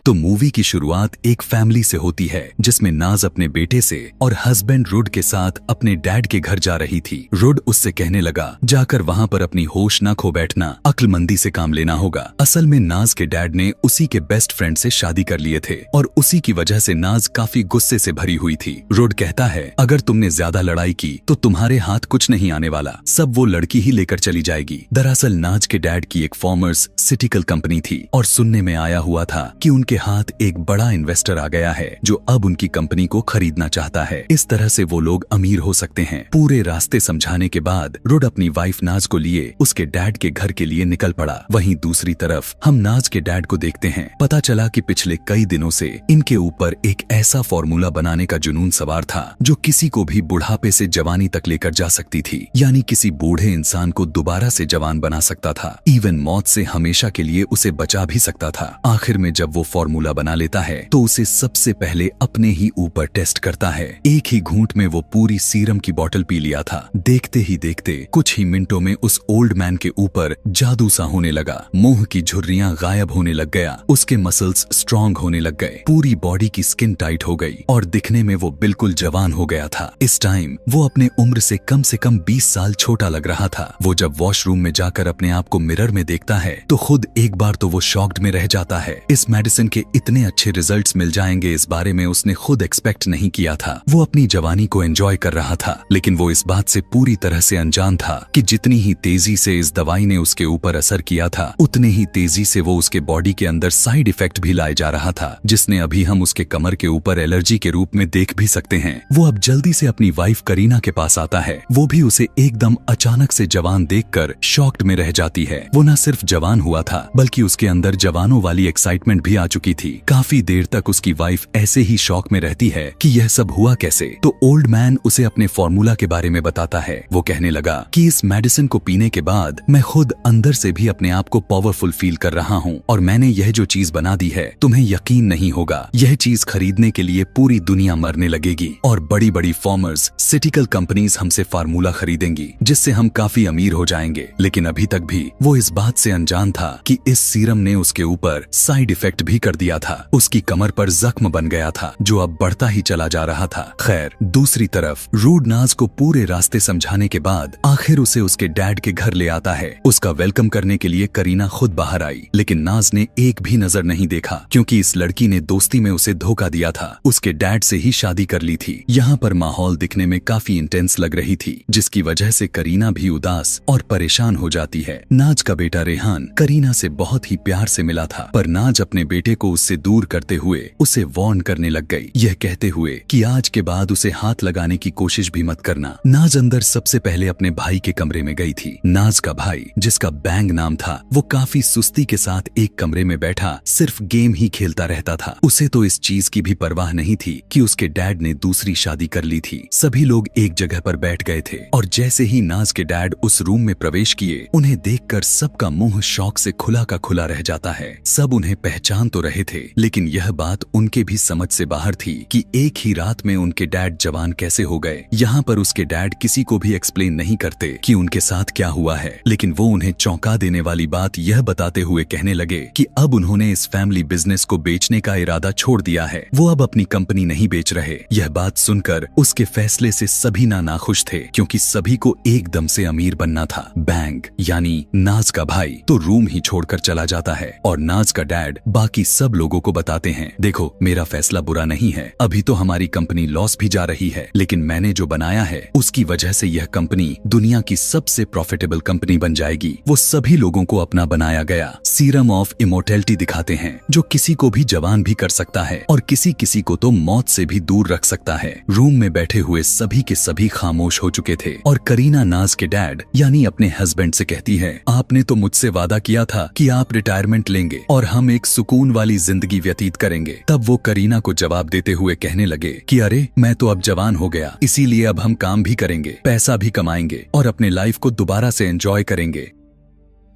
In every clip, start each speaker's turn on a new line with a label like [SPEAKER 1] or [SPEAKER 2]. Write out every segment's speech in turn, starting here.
[SPEAKER 1] तो मूवी की शुरुआत एक फैमिली से होती है जिसमें नाज अपने बेटे से और हस्बैंड रुड के साथ अपने डैड के घर जा रही थी। रुड उससे कहने लगा, जाकर वहाँ पर अपनी होश न खो बैठना, अक्लमंदी से काम लेना होगा। असल में नाज के डैड ने उसी के बेस्ट फ्रेंड से शादी कर लिए थे और उसी की वजह से नाज काफी गुस्से से भरी हुई थी। रुड कहता है, अगर तुमने ज्यादा लड़ाई की तो तुम्हारे हाथ कुछ नहीं आने वाला, सब वो लड़की ही लेकर चली जाएगी। दरअसल नाज के डैड की एक फॉर्मर्स सिटिकल कंपनी थी और सुनने में आया हुआ था कि उनके हाथ एक बड़ा इन्वेस्टर आ गया है जो अब उनकी कंपनी को खरीदना चाहता है। इस तरह से वो लोग अमीर हो सकते हैं। पूरे रास्ते समझाने के बाद रुड अपनी वाइफ नाज को लिए उसके डैड के घर के लिए निकल पड़ा। वहीं दूसरी तरफ हम नाज के डैड को देखते हैं। पता चला कि पिछले कई दिनों से इनके ऊपर एक ऐसा फॉर्मूला बनाने का जुनून सवार था जो किसी को भी बुढ़ापे से जवानी तक लेकर जा सकती थी, यानी किसी बूढ़े इंसान को दोबारा से जवान बना सकता था, इवन मौत से हमेशा के लिए उसे बचा भी सकता था। आखिर में जब वो फॉर्मूला बना लेता है तो उसे सबसे पहले अपने ही ऊपर टेस्ट करता है। एक ही घूंट में वो पूरी सीरम की बोतल पी लिया था। देखते ही देखते कुछ ही मिनटों में उस ओल्ड मैन के ऊपर जादू सा होने लगा। मुंह की झुर्रियां गायब होने लग गया, उसके मसल्स स्ट्रॉन्ग होने लग गए, पूरी बॉडी की स्किन टाइट हो गई और दिखने में वो बिल्कुल जवान हो गया था। इस टाइम वो अपने उम्र से कम 20 साल छोटा लग रहा था। वो जब वॉशरूम में जाकर अपने आप को मिरर में देखता है तो खुद एक बार तो वो शॉक्ड में रह जाता है। इस मेडिसिन के इतने अच्छे रिजल्ट्स मिल जाएंगे इस बारे में उसने खुद एक्सपेक्ट नहीं किया था। वो अपनी जवानी को एंजॉय कर रहा था, लेकिन वो इस बात से पूरी तरह से अनजान था कि जितनी ही तेजी से इस दवाई ने उसके ऊपर असर किया था उतने ही तेजी से वो उसके बॉडी के अंदर साइड इफेक्ट भी लाए जा रहा था, जिसने अभी हम उसके कमर के ऊपर एलर्जी के रूप में देख भी सकते हैं। वो अब जल्दी से अपनी वाइफ करीना के पास आता है। वो भी उसे एकदम अचानक से जवान देखकर शॉक्ड में रह जाती है। वो न सिर्फ जवान हुआ था बल्कि उसके अंदर जवानों वाली एक्साइटमेंट भी आ चुकी थी। काफी देर तक उसकी वाइफ ऐसे ही शॉक में रहती है कि यह सब हुआ कैसे। तो ओल्ड मैन उसे अपने फॉर्मूला के बारे में बताता है। वो कहने लगा कि इस मेडिसिन को पीने के बाद मैं खुद अंदर से भी अपने आप को पावरफुल फील कर रहा हूँ और मैंने यह जो चीज बना दी है तुम्हें यकीन नहीं होगा, यह चीज खरीदने के लिए पूरी दुनिया मरने लगेगी और बड़ी बड़ी फॉर्मर्स सिटिकल कंपनीज हमसे फार्मूला खरीदेंगी जिससे हम काफी अमीर हो जाएंगे। लेकिन अभी तक भी वो इस बात से अनजान था कि इस सीरम ने उसके ऊपर साइड इफेक्ट भी कर दिया था। उसकी कमर पर जख्म बन गया था जो अब बढ़ता ही चला जा रहा था। खैर, दूसरी तरफ रूड नाज को पूरे रास्ते समझाने के बाद आखिर उसे उसके डैड के घर ले आता है। उसका वेलकम करने के लिए करीना खुद बाहर आई, लेकिन नाज ने एक भी नजर नहीं देखा क्योंकि इस लड़की ने दोस्ती में उसे धोखा दिया था। उसके डैड से ही शादी कर ली थी। यहाँ पर माहौल दिखने में काफी इंटेंस लग रही थी जिसकी वजह से करीना भी उदास और परेशान हो जाती है। नाज का बेटा रेहान करीना से बहुत ही प्यार से मिला था, पर नाज अपने बेटे को उससे दूर करते हुए उसे वार्न करने लग गई, यह कहते हुए कि आज के बाद उसे हाथ लगाने की कोशिश भी मत करना। नाज अंदर सबसे पहले अपने भाई के कमरे में गई थी। नाज का भाई, जिसका बैंग नाम था, वो काफी सुस्ती के साथ एक कमरे में बैठा सिर्फ गेम ही खेलता रहता था। उसे तो इस चीज की भी परवाह नहीं थी कि उसके डैड ने दूसरी शादी कर ली थी। सभी लोग एक जगह पर बैठ गए थे और जैसे ही नाज के डैड उस रूम में प्रवेश किए, उन्हें देखकर सबका मुंह शौक से खुला का खुला रह जाता है। सब उन्हें पहचान तो रहे थे, लेकिन यह बात उनके भी समझ से बाहर थी कि एक ही रात में उनके डैड जवान कैसे हो गए। यहाँ पर उसके डैड किसी को भी एक्सप्लेन नहीं करते कि उनके साथ क्या हुआ है, लेकिन वो उन्हें चौंका देने वाली बात यह बताते हुए कहने लगे कि अब उन्होंने इस फैमिली बिजनेस को बेचने का इरादा छोड़ दिया है। वो अब अपनी कंपनी नहीं बेच रहे। यह बात सुनकर उसके फैसले से सभी नाखुश थे क्योंकि सभी को एकदम से अमीर बनना था। बैंग यानी नाज का भाई तो रूम ही छोड़कर चला जाता है और नाज का डैड बाकी सब लोगों को बताते हैं, देखो मेरा फैसला बुरा नहीं है, अभी तो हमारी कंपनी लॉस भी जा रही है, लेकिन मैंने जो बनाया है उसकी वजह से यह कंपनी दुनिया की सबसे प्रॉफिटेबल कंपनी बन जाएगी। वो सभी लोगों को अपना बनाया गया सीरम ऑफ इमोर्टैलिटी दिखाते हैं जो किसी को भी जवान भी कर सकता है और किसी किसी को तो मौत से भी दूर रख सकता है। रूम में बैठे हुए सभी के सभी खामोश हो चुके थे और करीना नाज के डैड यानी अपने हस्बैंड से कहती है, आपने तो मुझसे वादा किया था कि आप रिटायरमेंट लेंगे और हम एक सुकून वाली जिंदगी व्यतीत करेंगे। तब वो करीना को जवाब देते हुए कहने लगे कि अरे मैं तो अब जवान हो गया, इसीलिए अब हम काम भी करेंगे, पैसा भी कमाएंगे और अपने लाइफ को दोबारा से एंजॉय करेंगे।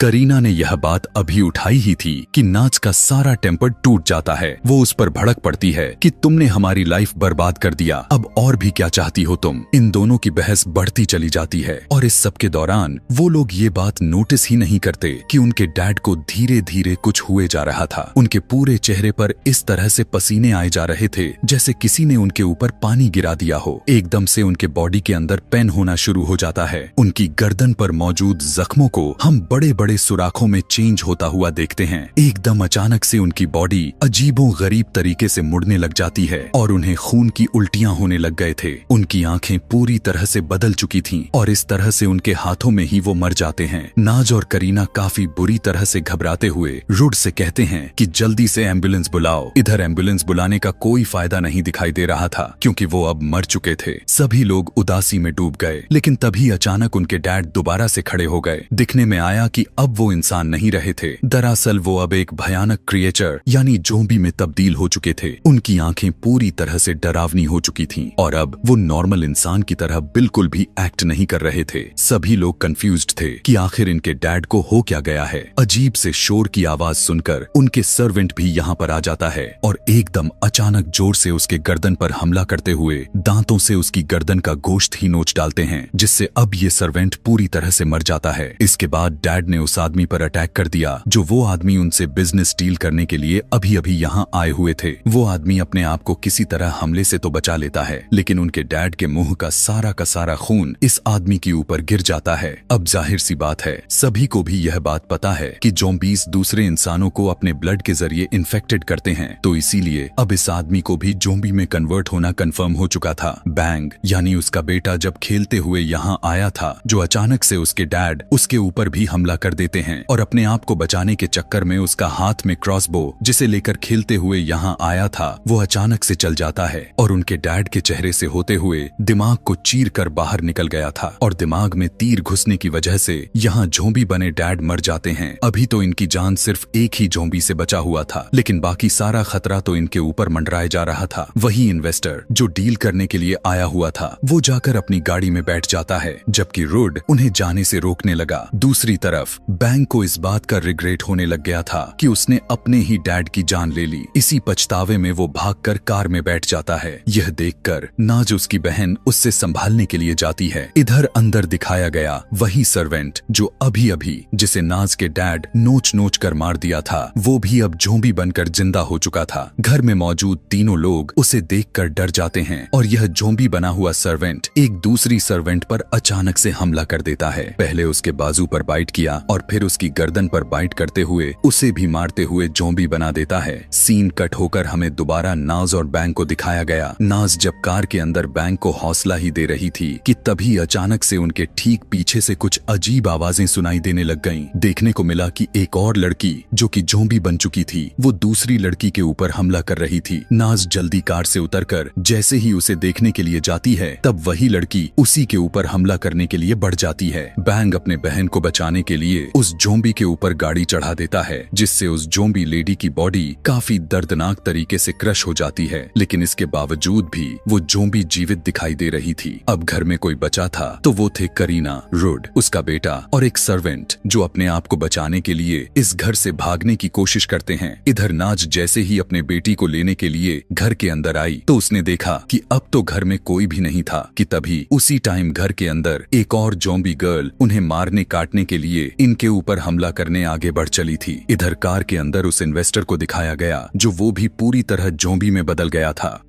[SPEAKER 1] करीना ने यह बात अभी उठाई ही थी कि नाज का सारा टेम्पर टूट जाता है। वो उस पर भड़क पड़ती है कि तुमने हमारी लाइफ बर्बाद कर दिया, अब और भी क्या चाहती हो तुम। इन दोनों की बहस बढ़ती चली जाती है और इस सब के दौरान वो लोग ये बात नोटिस ही नहीं करते कि उनके डैड को धीरे धीरे कुछ हुए जा रहा था। उनके पूरे चेहरे पर इस तरह से पसीने आए जा रहे थे जैसे किसी ने उनके ऊपर पानी गिरा दिया हो। एकदम से उनके बॉडी के अंदर पेन होना शुरू हो जाता है। उनकी गर्दन पर मौजूद जख्मों को हम बड़े बड़े सुराखों में चेंज होता हुआ देखते हैं। एकदम अचानक से उनकी बॉडी अजीबो गरीब तरीके से मुड़ने लग जाती है और उन्हें खून की उल्टियां होने लग गए थे। उनकी आंखें पूरी तरह से बदल चुकी थीं और इस तरह से उनके हाथों में ही वो मर जाते हैं। नाज और करीना काफी बुरी तरह से घबराते हुए रुड से कहते हैं कि जल्दी से एम्बुलेंस बुलाओ। इधर एम्बुलेंस बुलाने का कोई फायदा नहीं दिखाई दे रहा था क्योंकि वो अब मर चुके थे। सभी लोग उदासी में डूब गए, लेकिन तभी अचानक उनके डैड दोबारा से खड़े हो गए। दिखने में आया कि अब वो इंसान नहीं रहे थे। दरअसल वो अब एक भयानक क्रिएचर यानी ज़ॉम्बी में तब्दील हो चुके थे। उनकी आंखें पूरी तरह से डरावनी हो चुकी थीं और अब वो नॉर्मल इंसान की तरह बिल्कुल भी एक्ट नहीं कर रहे थे। सभी लोग कंफ्यूज्ड थे कि आखिर इनके डैड को हो क्या गया है। अजीब से शोर की आवाज सुनकर उनके सर्वेंट भी यहाँ पर आ जाता है और एकदम अचानक जोर से उसके गर्दन पर हमला करते हुए दांतों से उसकी गर्दन का गोश्त ही नोच डालते हैं, जिससे अब ये सर्वेंट पूरी तरह से मर जाता है। इसके बाद डैड ने उस आदमी पर अटैक कर दिया जो वो आदमी उनसे बिजनेस डील करने के लिए अभी अभी यहाँ आए हुए थे। वो आदमी अपने आप को किसी तरह हमले से तो बचा लेता है, लेकिन उनके डैड के मुंह का सारा खून इस आदमी के ऊपर गिर जाता है। अब जाहिर सी बात है, सभी को भी यह बात पता है कि ज़ॉम्बीज़ दूसरे इंसानों को अपने ब्लड के जरिए इन्फेक्टेड करते हैं, तो इसीलिए अब इस आदमी को भी ज़ॉम्बी में कन्वर्ट होना कंफर्म हो चुका था। बैंग यानी उसका बेटा जब खेलते हुए यहाँ आया था, जो अचानक से उसके डैड उसके ऊपर भी हमला कर देते हैं और अपने आप को बचाने के चक्कर में उसका हाथ में क्रॉसबो जिसे लेकर खेलते हुए यहाँ आया था वो अचानक से चल जाता है और उनके डैड के चेहरे से होते हुए दिमाग को चीर कर बाहर निकल गया था और दिमाग में तीर घुसने की वजह से यहाँ ज़ॉम्बी बने डैड मर जाते हैं। अभी तो इनकी जान सिर्फ एक ही ज़ॉम्बी से बचा हुआ था, लेकिन बाकी सारा खतरा तो इनके ऊपर मंडराए जा रहा था। वही इन्वेस्टर जो डील करने के लिए आया हुआ था वो जाकर अपनी गाड़ी में बैठ जाता है, जबकि रुड उन्हें जाने से रोकने लगा। दूसरी तरफ बैंक को इस बात का रिग्रेट होने लग गया था कि उसने अपने ही डैड की जान ले ली। इसी पछतावे में वो भागकर कार में बैठ जाता है। यह देखकर नाज उसकी बहन उससे संभालने के लिए जाती है। इधर अंदर दिखाया गया वही सर्वेंट जो अभी अभी जिसे नाज के डैड नोच नोच कर मार दिया था, वो भी अब ज़ॉम्बी बनकर जिंदा हो चुका था। घर में मौजूद तीनों लोग उसे देखकर डर जाते हैं और यह ज़ॉम्बी बना हुआ सर्वेंट एक दूसरी सर्वेंट पर अचानक से हमला कर देता है। पहले उसके बाजू पर बाइट किया और फिर उसकी गर्दन पर बाइट करते हुए उसे भी मारते हुए ज़ॉम्बी बना देता है। सीन कट होकर हमें दोबारा नाज और बैंक को दिखाया गया। नाज जब कार के अंदर बैंक को हौसला ही दे रही थी कि तभी अचानक से उनके ठीक पीछे से कुछ अजीब आवाजें सुनाई देने लग गईं। देखने को मिला कि एक और लड़की जो कि ज़ॉम्बी बन चुकी थी वो दूसरी लड़की के ऊपर हमला कर रही थी। नाज जल्दी कार से उतरकर जैसे ही उसे देखने के लिए जाती है तब वही लड़की उसी के ऊपर हमला करने के लिए बढ़ जाती है। बैंक अपने बहन को बचाने के लिए उस ज़ॉम्बी के ऊपर गाड़ी चढ़ा देता है, जिससे उस ज़ॉम्बी लेडी की बॉडी काफी दर्दनाक तरीके से क्रश हो जाती है, लेकिन इसके बावजूद भी वो ज़ॉम्बी जीवित दिखाई दे रही थी। अब घर में कोई बचा था तो वो थे करीना, रुड, उसका बेटा और एक सर्वेंट जो अपने आप को बचाने के लिए इस घर से भागने की कोशिश करते हैं। इधर नाज जैसे ही अपने बेटी को लेने के लिए घर के अंदर आई तो उसने देखा कि अब तो घर में कोई भी नहीं था कि तभी उसी टाइम घर के अंदर एक और ज़ॉम्बी गर्ल उन्हें मारने काटने के लिए इनके ऊपर हमला करने आगे बढ़ चली थी। इधर कार के अंदर उस इन्वेस्टर को दिखाया गया जो वो भी पूरी तरह ज़ॉम्बी में बदल गया था।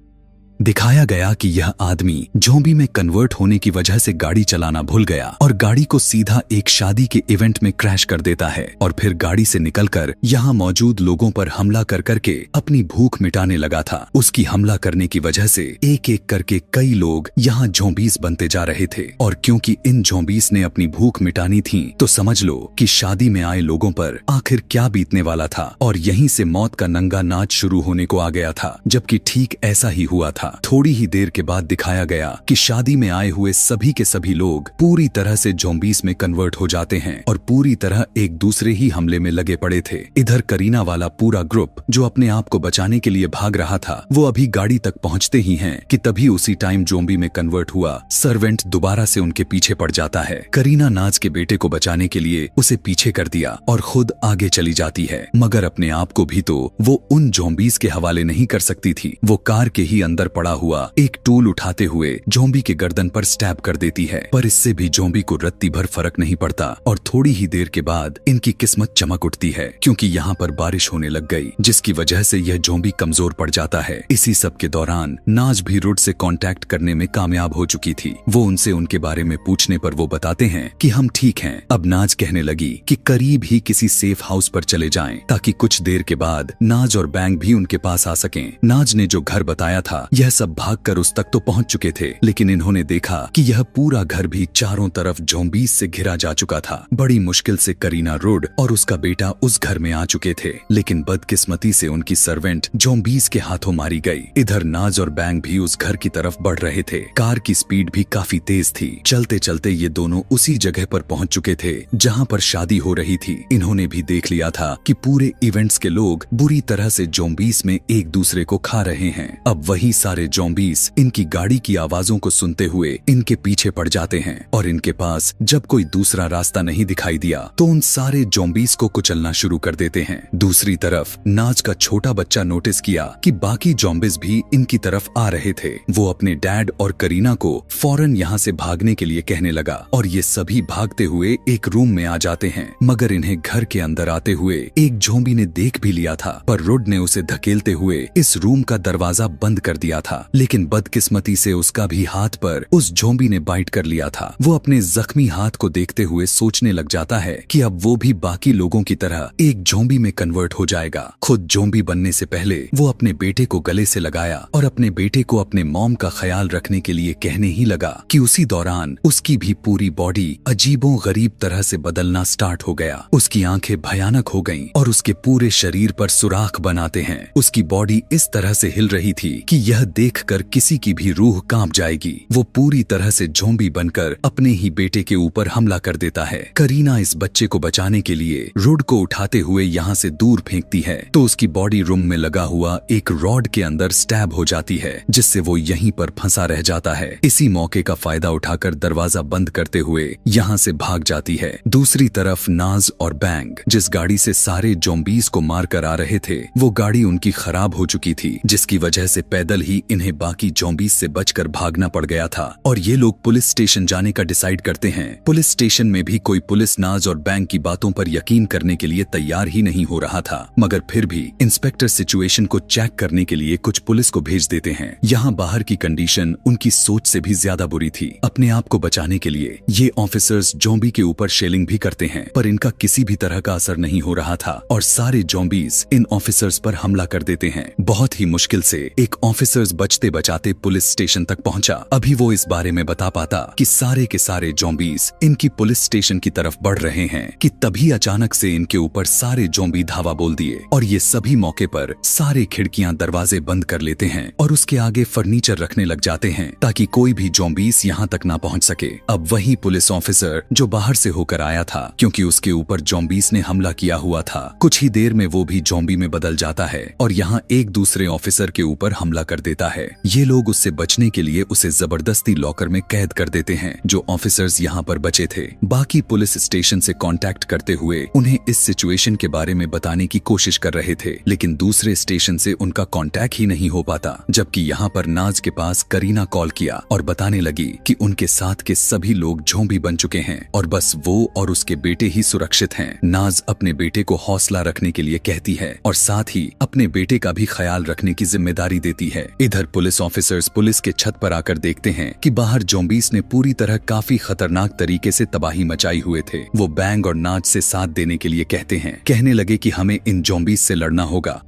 [SPEAKER 1] दिखाया गया कि यह आदमी ज़ॉम्बी में कन्वर्ट होने की वजह से गाड़ी चलाना भूल गया और गाड़ी को सीधा एक शादी के इवेंट में क्रैश कर देता है और फिर गाड़ी से निकलकर यहाँ मौजूद लोगों पर हमला कर करके अपनी भूख मिटाने लगा था। उसकी हमला करने की वजह से एक एक करके कई लोग यहाँ ज़ॉम्बीज़ बनते जा रहे थे और क्योंकि इन ज़ॉम्बीज़ ने अपनी भूख मिटानी थी तो समझ लो कि शादी में आए लोगों पर आखिर क्या बीतने वाला था और यहीं से मौत का नंगा नाच शुरू होने को आ गया था, जबकि ठीक ऐसा ही हुआ था। थोड़ी ही देर के बाद दिखाया गया कि शादी में आए हुए सभी के सभी लोग पूरी तरह से ज़ॉम्बीज़ में कन्वर्ट हो जाते हैं और पूरी तरह एक दूसरे ही हमले में लगे पड़े थे। इधर करीना वाला पूरा ग्रुप जो अपने आप को बचाने के लिए भाग रहा था, वो अभी गाड़ी तक पहुंचते ही हैं कि तभी उसी टाइम ज़ॉम्बी में कन्वर्ट हुआ सर्वेंट दोबारा से उनके पीछे पड़ जाता है। करीना नाज के बेटे को बचाने के लिए उसे पीछे कर दिया और खुद आगे चली जाती है, मगर अपने आप को भी तो वो उन ज़ॉम्बीज़ के हवाले नहीं कर सकती थी। वो कार के ही अंदर पड़ा हुआ एक टूल उठाते हुए ज़ॉम्बी के गर्दन पर स्टैब कर देती है, पर इससे भी ज़ॉम्बी को रत्ती भर फर्क नहीं पड़ता और थोड़ी ही देर के बाद इनकी किस्मत चमक उठती है क्योंकि यहाँ पर बारिश होने लग गई, जिसकी वजह से यह ज़ॉम्बी कमजोर पड़ जाता है। इसी सब के दौरान नाज भी रुड से कांटेक्ट करने में कामयाब हो चुकी थी। वो उनसे उनके बारे में पूछने पर वो बताते हैं कि हम ठीक हैं। अब नाज कहने लगी कि करीब ही किसी सेफ हाउस पर चले जाएं ताकि कुछ देर के बाद नाज और बैंग भी उनके पास आ सकें। नाज ने जो घर बताया था यह सब भागकर उस तक तो पहुंच चुके थे, लेकिन इन्होंने देखा कि यह पूरा घर भी चारों तरफ ज़ॉम्बीज़ से घिरा जा चुका था। बड़ी मुश्किल से करीना, रुड और उसका बेटा उस घर में आ चुके थे, लेकिन बदकिस्मती से उनकी सर्वेंट ज़ॉम्बीज़ के हाथों मारी गई। इधर नाज और बैंग भी उस घर की तरफ बढ़ रहे थे। कार की स्पीड भी काफी तेज थी। चलते चलते ये दोनों उसी जगह पर पहुंच चुके थे जहां पर शादी हो रही थी। इन्होंने भी देख लिया था कि पूरे इवेंट्स के लोग बुरी तरह से ज़ॉम्बीज़ में एक दूसरे को खा रहे हैं। अब वही सारे ज़ॉम्बीज़ इनकी गाड़ी की आवाजों को सुनते हुए इनके पीछे पड़ जाते हैं और इनके पास जब कोई दूसरा रास्ता नहीं दिखाई दिया तो उन सारे ज़ॉम्बीज़ को कुचलना शुरू कर देते हैं। दूसरी तरफ नाज का छोटा बच्चा नोटिस किया कि बाकी ज़ॉम्बीज़ भी इनकी तरफ आ रहे थे। वो अपने डैड और करीना को फौरन यहाँ से भागने के लिए कहने लगा और ये सभी भागते हुए एक रूम में आ जाते हैं, मगर इन्हें घर के अंदर आते हुए एक ज़ॉम्बी ने देख भी लिया था, पर रुड ने उसे धकेलते हुए इस रूम का दरवाजा बंद कर दिया था। लेकिन बदकिस्मती से उसका भी हाथ पर उस ज़ॉम्बी ने बाइट कर लिया था। वो अपने जख्मी हाथ को देखते हुए सोचने लग जाता है कि अब वो भी बाकी लोगों की तरह एक ज़ॉम्बी में कन्वर्ट हो जाएगा। खुद ज़ॉम्बी बनने से पहले वो अपने बेटे को गले से लगाया और अपने बेटे को अपने मॉम का ख्याल रखने के लिए कहने ही लगा कि उसी दौरान उसकी भी पूरी बॉडी अजीबो गरीब तरह से बदलना स्टार्ट हो गया। उसकी आंखें भयानक हो गईं और उसके पूरे शरीर पर सुराख बनाते हैं। उसकी बॉडी इस तरह से हिल रही थी कि यह देखकर किसी की भी रूह कांप जाएगी। वो पूरी तरह से ज़ॉम्बी बनकर अपने ही बेटे के ऊपर हमला कर देता है। करीना इस बच्चे को बचाने के लिए रुड को उठाते हुए यहाँ से दूर फेंकती है तो उसकी बॉडी रूम में लगा हुआ एक रॉड के अंदर स्टैब हो जाती है, जिससे वो यहीं पर फंसा रह जाता है। इसी मौके का फायदा उठाकर दरवाजा बंद करते हुए यहाँ से भाग जाती है। दूसरी तरफ नाज और बैंग जिस गाड़ी से सारे ज़ॉम्बीज़ को मार कर आ रहे थे, वो गाड़ी उनकी खराब हो चुकी थी, जिसकी वजह से पैदल ही इन्हें बाकी ज़ॉम्बीज़ से बचकर भागना पड़ गया था और ये लोग पुलिस स्टेशन जाने का डिसाइड करते हैं। पुलिस स्टेशन में भी कोई पुलिस नाज और बैंग की बातों पर यकीन करने के लिए तैयार ही नहीं हो रहा था, मगर फिर भी इंस्पेक्टर सिचुएशन को चेक करने के लिए कुछ पुलिस को भेज देते हैं। यहाँ बाहर की कंडीशन उनकी सोच से भी ज्यादा बुरी थी। अपने आप को बचाने के लिए ये ऑफिसर्स ज़ॉम्बी के ऊपर शेलिंग भी करते हैं, पर इनका किसी भी तरह का असर नहीं हो रहा था और सारे ज़ॉम्बीज़ इन ऑफिसर्स पर हमला कर देते हैं। बहुत ही मुश्किल से एक ऑफिसर्स बचते बचाते पुलिस स्टेशन तक पहुंचा। अभी वो इस बारे में बता पाता कि सारे के सारे ज़ॉम्बीज़ इनकी पुलिस स्टेशन की तरफ बढ़ रहे हैं कि तभी अचानक से इनके ऊपर सारे ज़ॉम्बी धावा बोल दिए और ये सभी मौके पर सारे खिड़कियां दरवाजे बंद कर लेते हैं और उसके आगे फर्नीचर रखने लग जाते हैं ताकि कोई भी ज़ॉम्बीज़ यहाँ तक ना पहुंच सके। अब वही पुलिस ऑफिसर जो बाहर से होकर आया था, क्योंकि उसके ऊपर ज़ॉम्बीज़ ने हमला किया हुआ था, कुछ ही देर में वो भी ज़ॉम्बी में बदल जाता है और यहाँ एक दूसरे ऑफिसर के ऊपर हमला कर देता है। ये लोग उससे बचने के लिए उसे जबरदस्ती लॉकर में कैद कर देते हैं। जो ऑफिसर्स यहाँ पर बचे थे बाकी पुलिस स्टेशन से कांटेक्ट करते हुए उन्हें इस सिचुएशन के बारे में बताने की कोशिश कर रहे थे, लेकिन दूसरे स्टेशन से उनका कांटेक्ट ही नहीं हो पाता। जबकि यहाँ पर नाज के पास करीना कॉल किया और बताने लगी कि उनके साथ के सभी लोग ज़ॉम्बी बन चुके हैं और बस वो और उसके बेटे ही सुरक्षित हैं। नाज अपने बेटे को हौसला रखने के लिए कहती है और साथ ही अपने बेटे का भी ख्याल रखने की जिम्मेदारी देती है। इधर पुलिस ऑफिसर्स पुलिस के छत पर आकर देखते हैं कि बाहर ज़ॉम्बीज़ ने पूरी तरह काफी खतरनाक तरीके से तबाही मचाई हुए थे। वो बैंग और नाज से साथ देने के लिए कहते हैं, कहने लगे कि हमें इन ज़ॉम्बीज़ से लड़ना होगा।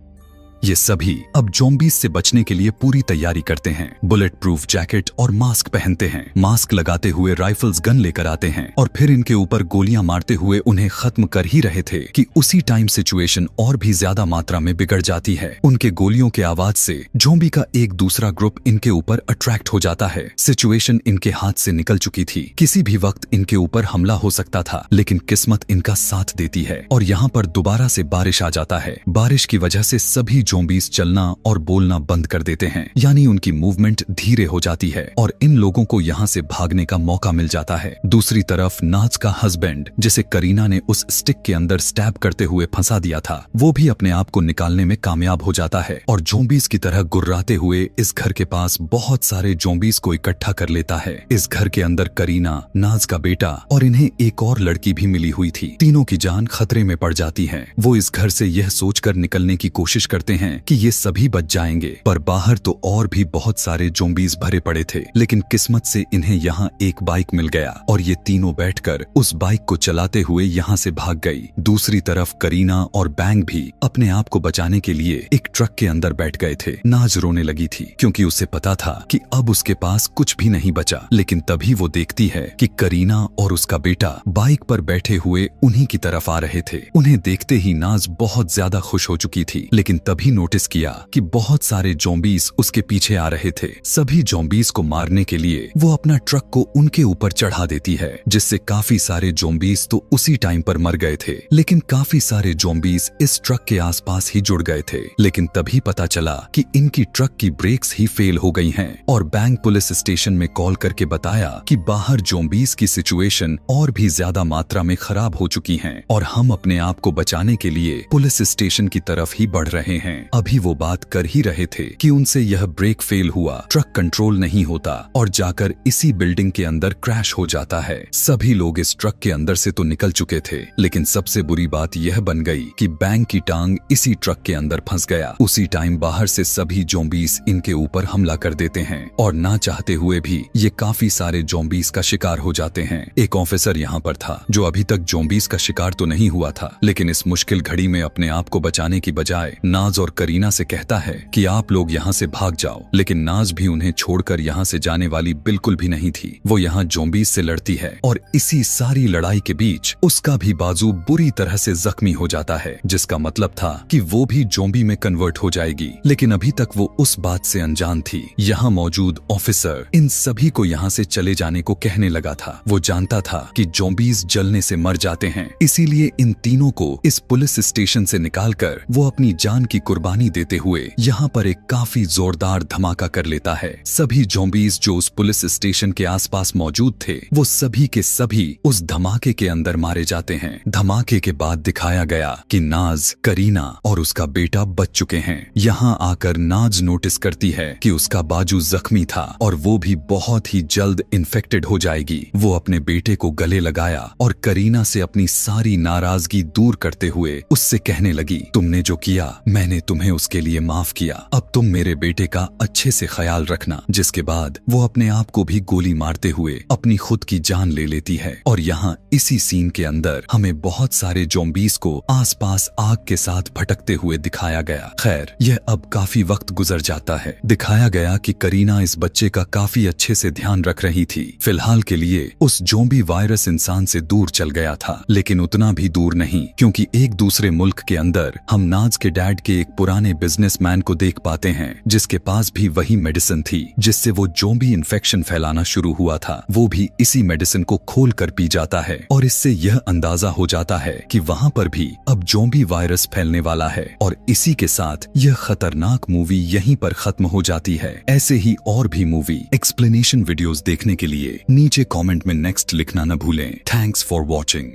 [SPEAKER 1] ये सभी अब ज़ॉम्बीज़ से बचने के लिए पूरी तैयारी करते हैं। बुलेट प्रूफ जैकेट और मास्क पहनते हैं। मास्क लगाते हुए राइफल्स गन लेकर आते हैं और फिर इनके ऊपर गोलियां मारते हुए उन्हें खत्म कर ही रहे थे कि उसी टाइम सिचुएशन और भी ज्यादा मात्रा में बिगड़ जाती है। उनके गोलियों के आवाज से ज़ॉम्बी का एक दूसरा ग्रुप इनके ऊपर अट्रैक्ट हो जाता है। सिचुएशन इनके हाथ से निकल चुकी थी। किसी भी वक्त इनके ऊपर हमला हो सकता था, लेकिन किस्मत इनका साथ देती है और यहाँ पर दोबारा से बारिश आ जाता है। बारिश की वजह से सभी ज़ॉम्बीज़ चलना और बोलना बंद कर देते हैं, यानी उनकी मूवमेंट धीरे हो जाती है और इन लोगों को यहाँ से भागने का मौका मिल जाता है। दूसरी तरफ नाज का हस्बैंड, जिसे करीना ने उस स्टिक के अंदर स्टैब करते हुए फंसा दिया था, वो भी अपने आप को निकालने में कामयाब हो जाता है और ज़ॉम्बीज़ की तरह गुर्राते हुए इस घर के पास बहुत सारे ज़ॉम्बीज़ को इकट्ठा कर लेता है। इस घर के अंदर करीना, नाज का बेटा और इन्हें एक और लड़की भी मिली हुई थी। तीनों की जान खतरे में पड़ जाती है। वो इस घर से यह सोचकर निकलने की कोशिश करते हैं कि ये सभी बच जाएंगे, पर बाहर तो और भी बहुत सारे ज़ॉम्बीज़ भरे पड़े थे। लेकिन किस्मत से इन्हें यहाँ एक बाइक मिल गया और ये तीनों बैठकर उस बाइक को चलाते हुए यहाँ से भाग गई। दूसरी तरफ करीना और बैंग भी अपने आप को बचाने के लिए एक ट्रक के अंदर बैठ गए थे। नाज रोने लगी थी क्योंकि उसे पता था कि अब उसके पास कुछ भी नहीं बचा। लेकिन तभी वो देखती है कि करीना और उसका बेटा बाइक पर बैठे हुए उन्हीं की तरफ आ रहे थे। उन्हें देखते ही नाज बहुत ज्यादा खुश हो चुकी थी, लेकिन तभी नोटिस किया कि बहुत सारे ज़ॉम्बीज़ उसके पीछे आ रहे थे। सभी ज़ॉम्बीज़ को मारने के लिए वो अपना ट्रक को उनके ऊपर चढ़ा देती है, जिससे काफी सारे ज़ॉम्बीज़ तो उसी टाइम पर मर गए थे, लेकिन काफी सारे ज़ॉम्बीज़ इस ट्रक के आसपास ही जुड़ गए थे। लेकिन तभी पता चला कि इनकी ट्रक की ब्रेक्स ही फेल हो गई हैं और बैंक पुलिस स्टेशन में कॉल करके बताया कि बाहर ज़ॉम्बीज़ की सिचुएशन और भी ज्यादा मात्रा में खराब हो चुकी है और हम अपने आप को बचाने के लिए पुलिस स्टेशन की तरफ ही बढ़ रहे हैं। अभी वो बात कर ही रहे थे कि उनसे यह ब्रेक फेल हुआ, ट्रक कंट्रोल नहीं होता और जाकर इसी बिल्डिंग के अंदर क्रैश हो जाता है। सभी लोग इस ट्रक के अंदर से तो निकल चुके थे, लेकिन सबसे बुरी बात यह बन गई कि बैंक की टांग इसी ट्रक के अंदर फंस गया। उसी टाइम बाहर से सभी ज़ॉम्बीज़ इनके ऊपर हमला कर देते हैं और ना चाहते हुए भी ये काफी सारे ज़ॉम्बीज़ का शिकार हो जाते हैं। एक ऑफिसर यहाँ पर था जो अभी तक ज़ॉम्बीज़ का शिकार तो नहीं हुआ था, लेकिन इस मुश्किल घड़ी में अपने आप को बचाने की बजाय नाज और करीना से कहता है कि आप लोग यहाँ से भाग जाओ। लेकिन नाज भी उन्हें छोड़कर यहाँ से जाने वाली बिल्कुल भी नहीं थी। वो यहाँ ज़ॉम्बीज़ से लड़ती है और इसी सारी लड़ाई के बीच उसका भी बाजू बुरी तरह से जख्मी हो जाता है, जिसका मतलब था कि वो भी ज़ॉम्बी में कन्वर्ट हो जाएगी। लेकिन अभी तक वो उस बात से अनजान थी। यहाँ मौजूद ऑफिसर इन सभी को यहाँ से चले जाने को कहने लगा था। वो जानता था कि ज़ॉम्बीज़ जलने से मर जाते हैं, इसीलिए इन तीनों को इस पुलिस स्टेशन से निकालकर वो अपनी जान की कुर्बानी देते हुए यहाँ पर एक काफी जोरदार धमाका कर लेता है। सभी ज़ॉम्बीज़ जो उस पुलिस स्टेशन के आसपास मौजूद थे, वो सभी के सभी उस धमाके के अंदर मारे जाते हैं। धमाके के बाद दिखाया गया कि नाज, करीना और उसका बेटा बच चुके हैं। यहाँ आकर नाज नोटिस करती है कि उसका बाजू जख्मी था और वो भी बहुत ही जल्द इन्फेक्टेड हो जाएगी। वो अपने बेटे को गले लगाया और करीना से अपनी सारी नाराजगी दूर करते हुए उससे कहने लगी, तुमने जो किया मैंने तुम्हें उसके लिए माफ किया, अब तुम मेरे बेटे का अच्छे से ख्याल रखना। जिसके बाद वो अपने आप को भी गोली मारते हुए अपनी खुद की जान ले लेती है। और यहाँ इसी सीन के अंदर हमें बहुत सारे ज़ॉम्बीज़ को आसपास आग के साथ भटकते हुए दिखाया गया। खैर, यह अब काफी वक्त गुजर जाता है। दिखाया गया कि करीना इस बच्चे का काफी अच्छे से ध्यान रख रही थी। फिलहाल के लिए उस ज़ॉम्बी वायरस इंसान से दूर चल गया था, लेकिन उतना भी दूर नहीं, क्योंकि एक दूसरे मुल्क के अंदर हम नाज के डैड के एक पुराने बिजनेसमैन को देख पाते हैं, जिसके पास भी वही मेडिसिन थी जिससे वो ज़ॉम्बी इन्फेक्शन फैलाना शुरू हुआ था। वो भी इसी मेडिसिन को खोल कर पी जाता है और इससे यह अंदाजा हो जाता है कि वहाँ पर भी अब ज़ॉम्बी वायरस फैलने वाला है। और इसी के साथ यह खतरनाक मूवी यहीं पर खत्म हो जाती है। ऐसे ही और भी मूवी एक्सप्लेनेशन वीडियोस देखने के लिए नीचे कमेंट में नेक्स्ट लिखना न भूलें। Thanks for watching.